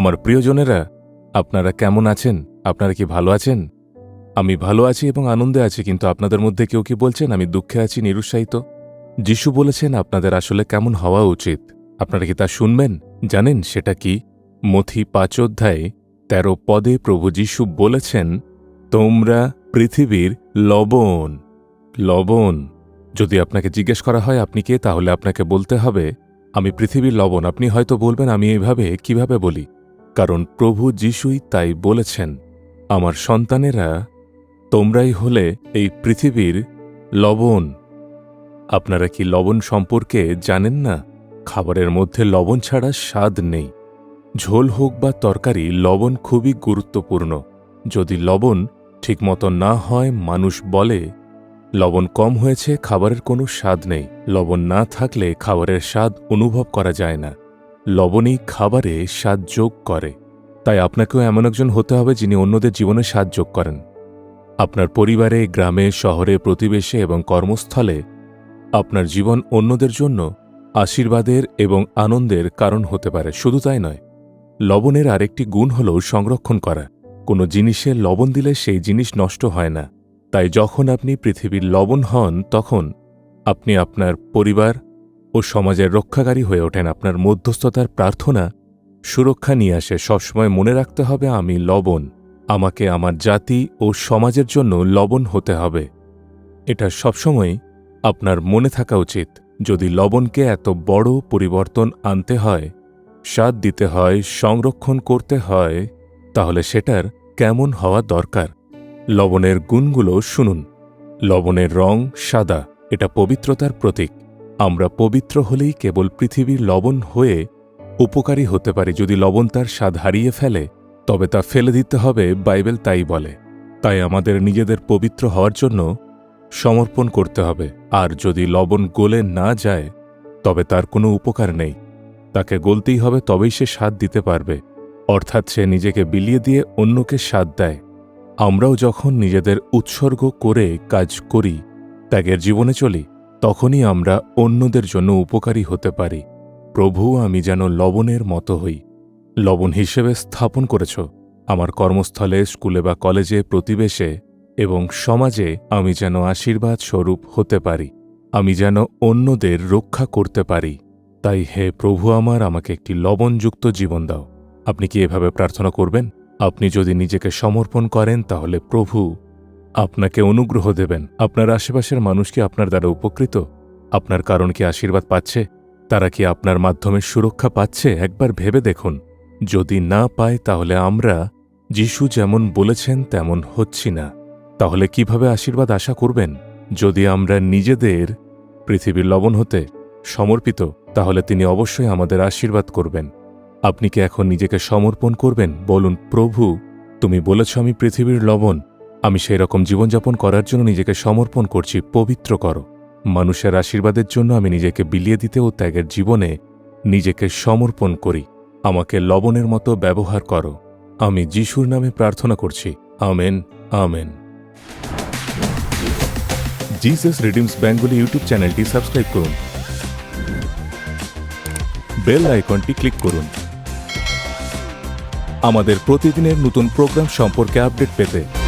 আমার প্রিয়জনেরা, আপনারা কেমন আছেন? আপনারা কি ভালো আছেন? আমি ভালো আছি এবং আনন্দে আছি, কিন্তু আপনাদের মধ্যে কেউ কি বলছেন আমি দুঃখে আছি, নিরুৎসাহিত? যিশু বলেছেন আপনাদের আসলে কেমন হওয়া উচিত। আপনারা কি তা শুনবেন? জানেন সেটা কি? মথি ৫ অধ্যায়ে ১৩ পদে প্রভু যিশু বলেছেন, তোমরা পৃথিবীর লবণ। লবণ। যদি আপনাকে জিজ্ঞেস করা হয় আপনি কে, তাহলে আপনাকে বলতে হবে আমি পৃথিবীর লবণ। আপনি হয়তো বলবেন আমি এইভাবে কিভাবে বলি, কারণ প্রভু যিশুই তাই বলেছেন, আমার সন্তানেরা, তোমরাই হলে এই পৃথিবীর লবণ। আপনারা কি লবণ সম্পর্কে জানেন না? খাবারের মধ্যে লবণ ছাড়া স্বাদ নেই। ঝোল হোক বা তরকারি, লবণ খুবই গুরুত্বপূর্ণ। যদি লবণ ঠিকমতো না হয়, মানুষ বলে লবণ কম হয়েছে, খাবারের কোনো স্বাদ নেই। লবণ না থাকলে খাবারের স্বাদ অনুভব করা যায় না। লবণই খাবারে স্বাদ যোগ করে। তাই আপনাকেও এমন একজন হতে হবে যিনি অন্যদের জীবনে স্বাদ যোগ করেন। আপনার পরিবারে, গ্রামে, শহরে, প্রতিবেশে এবং কর্মস্থলে আপনার জীবন অন্যদের জন্য আশীর্বাদের এবং আনন্দের কারণ হতে পারে। শুধু তাই নয়, লবণের আরেকটি গুণ হল সংরক্ষণ করা। কোনো জিনিসে লবণ দিলে সেই জিনিস নষ্ট হয় না। তাই যখন আপনি পৃথিবীর লবণ হন, তখন আপনি আপনার পরিবার ও সমাজের রক্ষাকারী হয়ে ওঠেন। আপনার মধ্যস্থতার প্রার্থনা সুরক্ষা নিয়ে আসে। সবসময় মনে রাখতে হবে আমি লবণ। আমাকে আমার জাতি ও সমাজের জন্য লবণ হতে হবে। এটা সবসময় আপনার মনে থাকা উচিত। যদি লবণকে এত বড় পরিবর্তন আনতে হয়, স্বাদ দিতে হয়, সংরক্ষণ করতে হয়, তাহলে সেটার কেমন হওয়া দরকার? লবণের গুণগুলো শুনুন। লবণের রং সাদা। এটা পবিত্রতার প্রতীক। আমরা পবিত্র হলেই কেবল পৃথিবীর লবণ হয়ে উপকারী হতে পারি। যদি লবণ তার স্বাদ হারিয়ে ফেলে, তবে তা ফেলে দিতে হবে, বাইবেল তাই বলে। তাই আমাদের নিজেদের পবিত্র হওয়ার জন্য সমর্পণ করতে হবে। আর যদি লবণ গলে না যায়, তবে তার কোনো উপকার নেই। তাকে গলতেই হবে, তবেই সে স্বাদ দিতে পারবে। অর্থাৎ সে নিজেকে বিলিয়ে দিয়ে অন্যকে স্বাদ দেয়। আমরাও যখন নিজেদের উৎসর্গ করে কাজ করি, ত্যাগের জীবনে চলি, তখনই আমরা অন্যদের জন্য উপকারী হতে পারি। প্রভু, আমি যেন লবণের মতো হই। লবণ হিসেবে স্থাপন করেছ। আমার কর্মস্থলে, স্কুলে বা কলেজে, প্রতিবেশে এবং সমাজে আমি যেন আশীর্বাদ স্বরূপ হতে পারি। আমি যেন অন্যদের রক্ষা করতে পারি। তাই হে প্রভু আমার, আমাকে একটি লবণযুক্ত জীবন দাও। আপনি কি এভাবে প্রার্থনা করবেন? আপনি যদি নিজেকে সমর্পণ করেন, তাহলে প্রভু আপনাকে অনুগ্রহ দেবেন। আপনার আশেপাশের মানুষ কি আপনার দ্বারা উপকৃত? আপনার কারণ কি আশীর্বাদ পাচ্ছে? তারা কি আপনার মাধ্যমে সুরক্ষা পাচ্ছে? একবার ভেবে দেখুন। যদি না পায়, তাহলে আমরা যিশু যেমন বলেছেন তেমন হচ্ছি না। তাহলে কিভাবে আশীর্বাদ আশা করবেন? যদি আমরা নিজেদের পৃথিবীর লবণ হতে সমর্পিত, তাহলে তিনি অবশ্যই আমাদের আশীর্বাদ করবেন। আপনি কি এখন নিজেকে সমর্পণ করবেন? বলুন, প্রভু, তুমি বলেছ আমি পৃথিবীর লবণ। আমি সেই রকম জীবনযাপন করার জন্য নিজেকে সমর্পণ করছি। পবিত্র করো। মানুষের আশীর্বাদের জন্য আমি নিজেকে বিলিয়ে দিতে ও ত্যাগের জীবনে নিজেকে সমর্পণ করি। আমাকে লবণের মতো ব্যবহার করো। আমি যিশুর নামে প্রার্থনা করছি। Amen, amen. Jesus redeems Bengali YouTube চ্যানেলটি সাবস্ক্রাইব করুন। বেল আইকনটি ক্লিক করুন আমাদের প্রতিদিনের নতুন প্রোগ্রাম সম্পর্কে আপডেট পেতে।